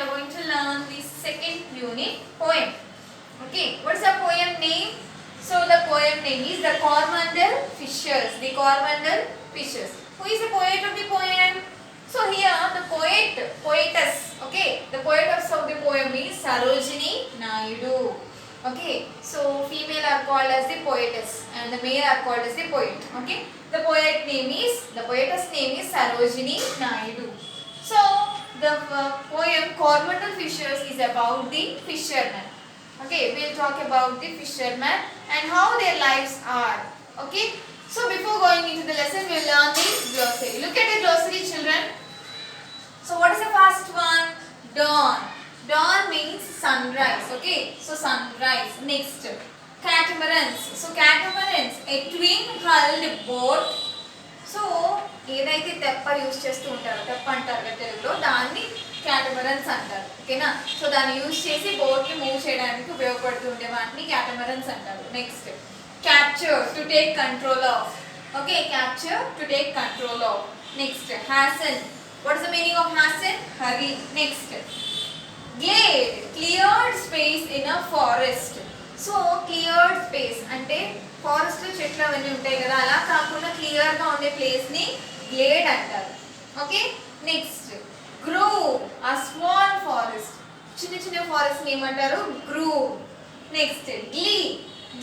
are going to learn the second unit poem. Okay, what is the poem name? So the poem name is The Coromandel Fishers. The Coromandel Fishers. Who is the poet of the poem? So here the poetess. Okay, the poetess of the poem is Sarojini Naidu. Okay, so female are called as the poetess and the male are called as the poet. Okay, the poetess name is Sarojini Naidu. So the poem Coromandel Fishers is about the fishermen. Okay, we'll talk about the fishermen and how their lives are. Okay, so before going into the lesson, we'll learn the glossary. Look at the glossary, children. So what is the first one? Dawn. Dawn means sunrise. Okay, so sunrise. Next, catamarans. So catamarans, a twin-hulled boat. So ఏదైతే తెప్ప use చేస్తూ ఉంటారో తెప్ప అంటారు కదా తెలుగులో దాన్ని క్యాటమరన్స్ అంటారు. ఓకేనా, సో దాన్ని యూజ్ చేసి బోట్ని మూవ్ చేయడానికి ఉపయోగపడుతూ ఉండే వాటిని క్యాటమరన్స్ అంటారు. Next, capture, to take control of. Okay, capture, to take control of. Next, hasten. What is the meaning of hasten? Hurry. Next, glade, cleared space in a forest. So cleared space అంటే forest లో చెట్లు అవన్నీ ఉంటాయి కదా, అలా కాకుండా clear గా ఉండే ప్లేస్ ని గ్లేడ్ అంటారు. ఓకే, నెక్స్ట్, గ్రూవ్, ఆ స్మాల్ ఫారెస్ట్, చిన్న చిన్న ఫారెస్ట్ ని ఏమంటారు? Groove. Next, glee.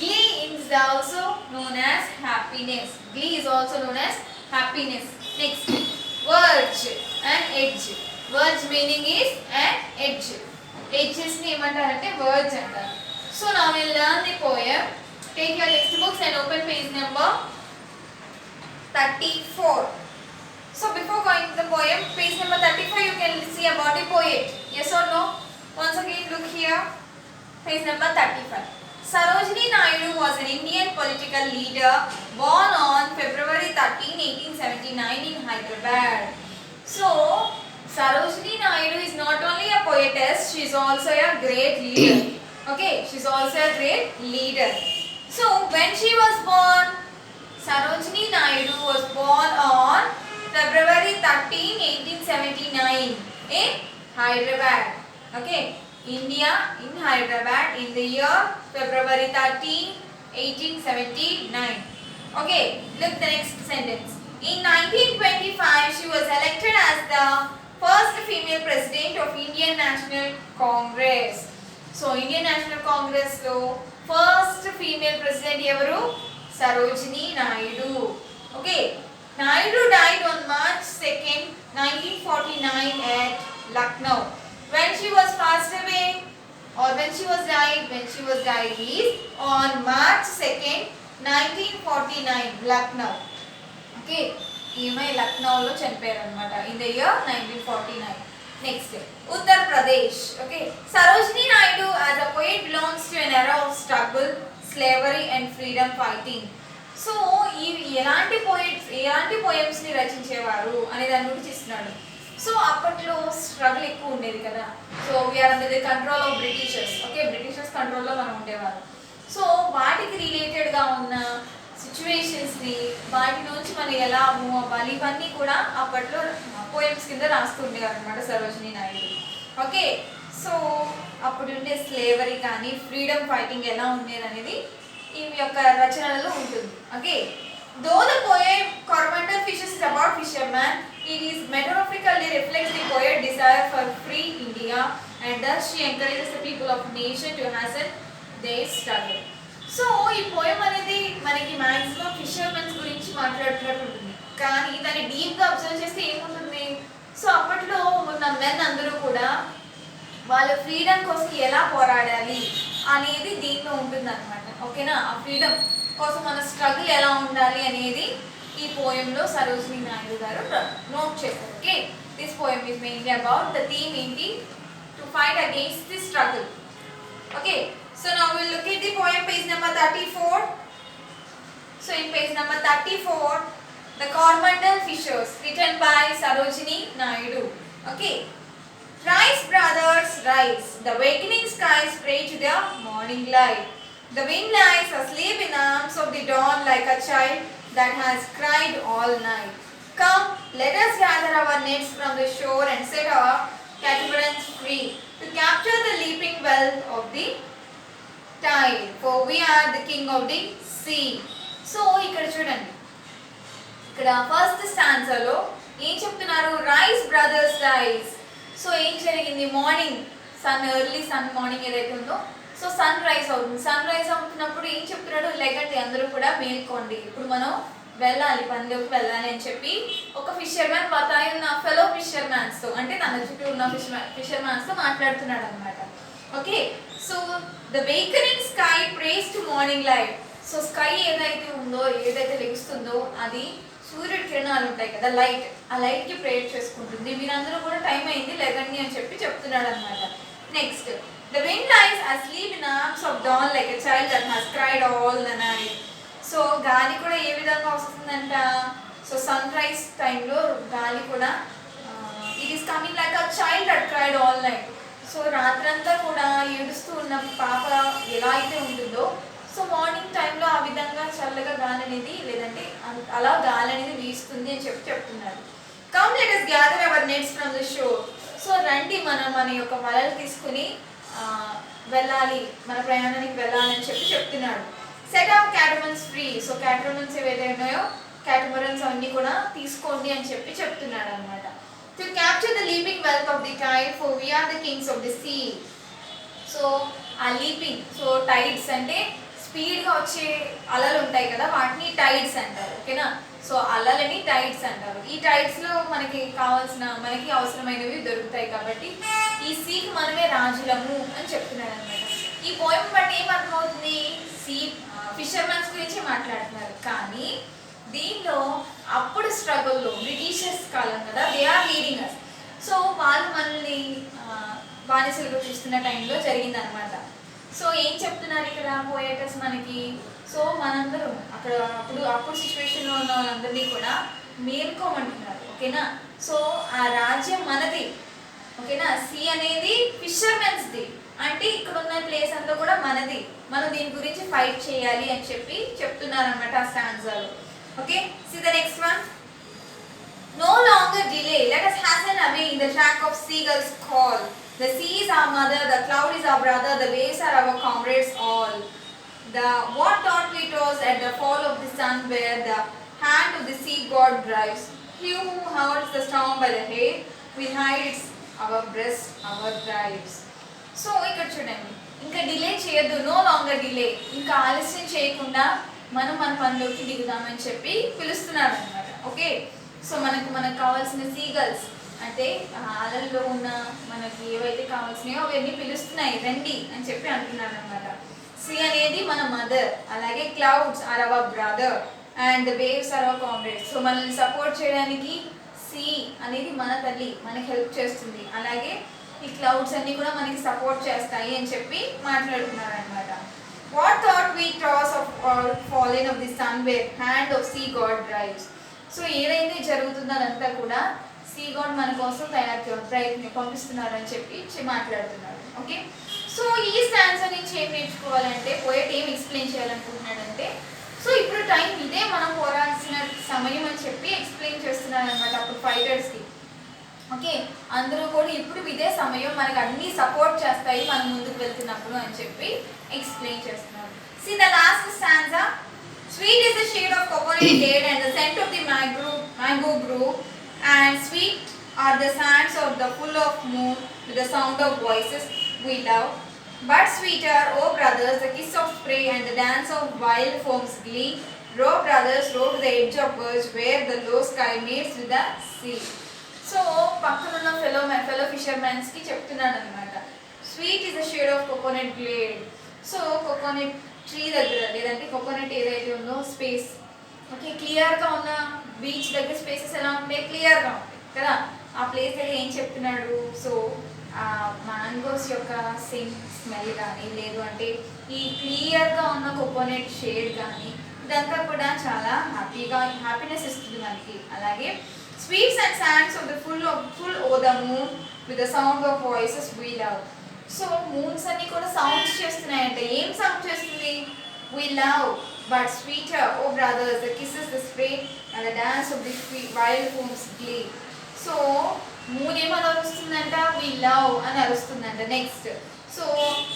Glee is also known as happiness. Glee is also known as happiness. Next, verge and edge. Verge meaning is an edge. Edges ని ఏమంటారంటే verge అంటారు. So now we'll learn the poem. Take your textbooks and open page number 34. So before going to the poem, page number 35 you can see about the poet. Yes or no? Once again look here. Page number 35. Sarojini Naidu was an Indian political leader born on February 13, 1879 in Hyderabad. So Sarojini Naidu is not only a poetess, she is also a great leader. Okay, she is also a great leader. So when she was born, Sarojini Naidu was born on February 13, 1879 in Hyderabad. Okay, India in Hyderabad in the year February 13, 1879. Okay, look the next sentence. In 1925, she was elected as the first female president of Indian National Congress. So Indian National Congress lo first female president evaru? Sarojini Naidu. Okay, Naidu died on March 2nd, 1949 at Lucknow. When she was passed away or when she was died is on March 2nd, 1949 Lucknow. Okay, ఈమె లక్నోలో చనిపోయారు అన్నమాట in the year 1949. Next, Uttar Pradesh. Okay, Sarojini Naidu as a poet belongs to an era of struggle, slavery and freedom fighting. So ఎలాంటి poems ని రచించేవారు అనే దాని గురించి ఇస్తున్నాడు. సో అప్పట్లో స్ట్రగుల్ ఎక్కువ ఉండేది కదా. So we are under the control of Britishers. Okay, Britishers కంట్రోల్లో మనం ఉండేవారు. సో వాటికి రిలేటెడ్గా ఉన్న సిచ్యువేషన్స్ని వాటి నుంచి మనం ఎలా మూవ్ అవ్వాలి ఇవన్నీ కూడా అప్పట్లో పోయమ్స్ కింద రాస్తుండేవారు అనమాట సరోజినీ నాయుడు. ఓకే, సో అప్పుడు ఉండే స్లేవరీ కానీ ఫ్రీడమ్ ఫైటింగ్ ఎలా ఉండేది అనేది ఈ యొక్క రచనలలో ఉంటుంది. Okay, though the poem Coromandel Fishers is about fishermen, it is metaphorically reflects the poet's desire for free India and thus she encourages the people of nation to hasten their struggle. So ఈ poem అనేది మనకి maximum fishermens గురించి మాట్లాడుతున్నట్టు ఉంటుంది, కానీ దాన్ని డీప్గా observe చేస్తే ఏముంటుంది? సో అప్పట్లో ఉన్న మెన్ అందరూ కూడా వాళ్ళ ఫ్రీడమ్ కోసం ఎలా పోరాడాలి అనేది దీంట్లో ఉంటుంది అనమాట. ఓకేనా, ఆ ఫ్రీడమ్ కోసం మన స్ట్రగుల్ ఎలా ఉండాలి అనేది ఈ పోయంలో సరోజినీ నాయుడు గారు నోట్ చేశారు. Okay, this poem is mainly about the theme ఏంటి? To fight against the struggle. Okay, so now we will look at the poem page number 34. So in page number 34, The Coromandel Fishers, written by Sarojini Naidu. Okay, rise brothers, rise, the awakening skies pray to the morning light. The wind lies asleep in arms of the dawn like a child that has cried all night. Come, let us gather our nets from the shore and set our catamarans free. free to capture the leaping wealth of the tide, for we are the king of the sea. So ఇక్కడ చూడండి, ఇక్కడ first స్టాన్జాలో ఏం చెప్తున్నారు? Rice brothers rice. So ఏం జరిగింది? Morning sun, early sun morning ఏదైతే ఉందో, so sun rise అవుతుంది. సన్ రైజ్ అవుతున్నప్పుడు ఏం చెప్తున్నాడు? లెగండి, అందరూ కూడా మేల్కోండి, ఇప్పుడు మనం వెళ్ళాలి, పనిలోకి వెళ్ళాలి అని చెప్పి ఒక ఫిషర్మ్యాన్ పతాయి ఉన్న ఫెలో ఫిషర్మ్యాన్స్తో, అంటే తన చుట్టూ ఉన్న ఫిషర్మ్యాన్స్తో మాట్లాడుతున్నాడు అనమాట. Okay, so the awakening sky prays to morning light. So sky ఏదైతే ఉందో, ఏదైతే లెగుస్తుందో అది సూర్యుడి కిరణాలు ఉంటాయి కదా, లైట్, ఆ లైట్కి ప్రేర్ చేసుకుంటుంది. మీరందరూ కూడా టైం అయింది లెగండి అని చెప్పి చెప్తున్నాడు అనమాట. Next, the wind lies asleep in the arms of dawn like a child that has cried all the night. So గాలి కూడా ఏ విధంగా వస్తుందంట? సో సన్ రైజ్ టైంలో గాలి కూడా it is coming like a child that cried all night. So రాత్రంతా కూడా ఏడుస్తూ ఉన్న పాప ఎలా అయితే ఉంటుందో, సో మార్నింగ్ టైంలో ఆ విధంగా చల్లగా గాలి అనేది, లేదంటే అలా గాలి అనేది వీస్తుంది అని చెప్పి చెప్తున్నారు. Come let us gather our nets from the shore. So రండి, మనం మన యొక్క వలలు తీసుకుని వెళ్ళాలి, మన ప్రయాణానికి వెళ్ళాలి అని చెప్పి చెప్తున్నాడు. Set of catamarans free. So catamarans ఏవైతే ఉన్నాయో, క్యాటమరన్స్ అన్నీ కూడా తీసుకోండి అని చెప్పి చెప్తున్నాడు అనమాట. To capture the leaping wealth of the tide, for we are the kings of the sea. So ఆ లీపింగ్, సో టైడ్స్ అంటే స్పీడ్గా వచ్చే అలలు ఉంటాయి కదా, వాటిని టైడ్స్ అంటారు. ఓకేనా, సో అలలని టైడ్స్ అంటారు. ఈ టైడ్స్లో మనకి కావాల్సిన, మనకి అవసరమైనవి దొరుకుతాయి కాబట్టి ఈ సీకి మనమే రాజులము అని చెప్తున్నాడు అనమాట. ఈ పోయం బట్టి ఏం అర్థమవుతుంది? సీ ఫిషర్మెన్స్ గురించి మాట్లాడుతున్నారు, కానీ దీనిలో అప్పుడు స్ట్రగుల్లో బ్రిటిషర్స్ కాలం కదా, they are leading us. So వాళ్ళు మనల్ని బానిసలుగా చూస్తున్న టైంలో జరిగిందనమాట. సో ఏం చెప్తున్నారు ఇక్కడ పోయేటర్స్ మనకి? సో మనందరం అప్పుడు సిచ్యువేషన్లో ఉన్న వాళ్ళందరినీ కూడా మేల్కోమంటున్నారు. ఓకేనా, సో ఆ రాజ్యం మనది. ఓకేనా, సీ అనేది ఫిషర్మెన్స్ది, అంటే ఇక్కడ ఉన్న ప్లేస్ అంతా కూడా మనది, మనం దీని గురించి ఫైట్ చేయాలి అని చెప్పి చెప్తున్నారు అనమాట ఆ స్టాండ్జాలో. Okay, see the next one. No longer delay, let us hasten away in the track of seagulls' call. The sea is our mother, the cloud is our brother, the waves are our comrades all. What thought we tossed at the fall of the sun, where the hand of the sea god drives. He who holds the storm by the hair, will hide its our breast, our drives. So ఇక్కడ చూడండి, ఇంకా delay చేయొద్దు, no longer delay, ఇంకా ఆలస్యం చేయకుండా మనం మన పనిలోకి దిగుదామని చెప్పి పిలుస్తున్నాడు అనమాట. ఓకే, సో మనకు కావాల్సిన సీగల్స్ అంటే అలల్లో ఉన్న మనకి ఏవైతే కావాల్సినాయో అవన్నీ పిలుస్తున్నాయి, రండి అని చెప్పి అంటున్నాడు అనమాట. సీ అనేది మన మదర్, అలాగే clouds are our brother and the waves are our comrades. So మనల్ని సపోర్ట్ చేయడానికి సీ అనేది మన తల్లి, మనకి హెల్ప్ చేస్తుంది, అలాగే ఈ క్లౌడ్స్ అన్నీ కూడా మనకి సపోర్ట్ చేస్తాయి అని చెప్పి మాట్లాడుతున్నారు అనమాట. What though we toss of all fallen of the sun where hand of sea god drives. So ఏదైతే జరుగుతుందో అదంతా కూడా సీ గాడ్ మన కోసం పంపిస్తున్నారు అని చెప్పి మాట్లాడుతున్నారు. ఓకే, సో ఈ స్టాండ్స్ నుంచి ఏం నేర్చుకోవాలంటే, పోయట్ ఏం ఎక్స్ప్లెయిన్ చేయాలనుకుంటున్నాడంటే, సో ఇప్పుడు టైం ఇదే, మనం పోరాల్సిన సమయం అని చెప్పి ఎక్స్ప్లెయిన్ చేస్తున్నారు అనమాట అప్పుడు ఫైటర్స్కి. ఓకే, అందరూ కూడా ఇప్పుడు ఇదే సమయం, మనకు అన్ని సపోర్ట్ చేస్తాయి మనం ముందుకు వెళ్తున్నప్పుడు అని చెప్పి ఎక్స్ప్లెయిన్ చేస్తున్నారు. See the last stanza. Sweet is the shade of coconut blade and the scent of the mango brew, and sweet are the sands of the full of moon with the sound of voices we love. But sweeter, oh brothers, the kiss of spray and the dance of wild foam's glee. Row brothers, row to the edge of verge where the low sky meets with the sea. So పక్కనున్న fellow ఫిషర్మెన్స్కి చెప్తున్నాడు అనమాట, sweet is the shade of coconut blade. So coconut tree దగ్గర, లేదంటే coconut ఏదైతే ఉందో space, okay, క్లియర్గా ఉన్న beach దగ్గర స్పేసెస్ ఎలా ఉంటాయి? క్లియర్గా ఉంటాయి కదా. ఆ ప్లేస్ దగ్గర ఏం చెప్తున్నాడు? సో ఆ మ్యాంగోస్ యొక్క స్మెల్ కానీ, లేదు అంటే ఈ క్లియర్గా ఉన్న కోకోనట్ షేడ్ కానీ, ఇదంతా కూడా చాలా హ్యాపీనెస్ ఇస్తుంది మనకి. అలాగే sweets and sands of the full o the moon with the sound of voices we love. So moons అన్ని కూడా సౌండ్స్ చేస్తున్నాయంటే, ఏం సౌండ్ చేస్తుంది? We love. But sweeter, O brothers, the kisses the spray and the dance of the wild foams glee. So moon ఏమని అరుస్తుందంట, we love అని అరుస్తుందంట. Next so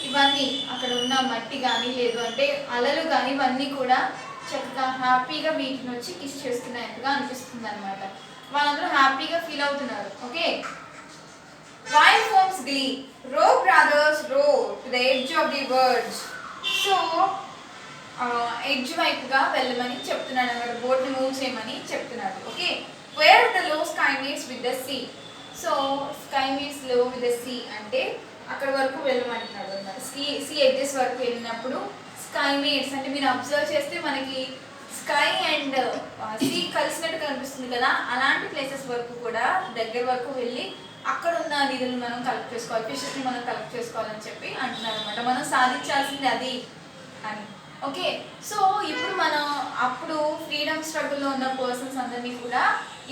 ఇవన్నీ అక్కడ ఉన్న మట్టి కానీ లేదు అంటే అలలు కానీ ఇవన్నీ కూడా చక్కగా హ్యాపీగా వీటిని వచ్చి కిస్ చేస్తున్నట్టుగా అనిపిస్తుంది అనమాట. వాళ్ళందరూ హ్యాపీగా ఫీల్ అవుతున్నారు. Okay, wild foams glee, row brothers row to the edge of the verge. So edge వైపుగా వెళ్ళమని చెప్తున్నాడు అనమాట, బోట్ని మూవ్ చేయమని చెప్తున్నాడు. Okay, where the low sky meets with the sea. So sky meets low with the sea అంటే అక్కడ వరకు వెళ్ళమంటున్నాడు అనమాట. సీ ఎడ్జెస్ వరకు వెళ్ళినప్పుడు స్కై మీట్స్ అంటే మీరు అబ్జర్వ్ చేస్తే మనకి స్కై అండ్ సీ కలిసినట్టు కనిపిస్తుంది కదా, అలాంటి ప్లేసెస్ వరకు కూడా దగ్గర వరకు వెళ్ళి అక్కడ ఉన్న నిధులను మనం కలెక్ట్ చేసుకోవాలి, ఫిషెస్ని మనం కలెక్ట్ చేసుకోవాలని చెప్పి అంటున్నారు అనమాట. మనం సాధించాల్సింది అది అని. ఓకే, సో ఇప్పుడు మనం అప్పుడు ఫ్రీడమ్ స్ట్రగుల్లో ఉన్న పర్సన్స్ అందరినీ కూడా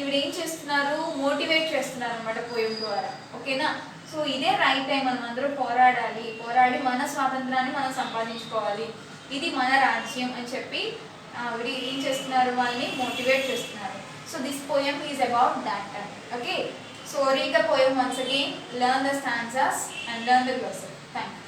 ఇవి ఏం చేస్తున్నారు, మోటివేట్ చేస్తున్నారు అనమాట పోయం ద్వారా. ఓకేనా, సో ఇదే రైట్ టైం, మనం అందరూ పోరాడి మన స్వాతంత్రాన్ని మనం సంపాదించుకోవాలి, ఇది మన రాజ్యం అని చెప్పి ఆవిడ ఏం చేస్తున్నారు, వాళ్ళని మోటివేట్ చేస్తున్నారు. So this poem is about that time. Okay, so read the poem once again, learn the stanzas and learn the glossary. Thank you.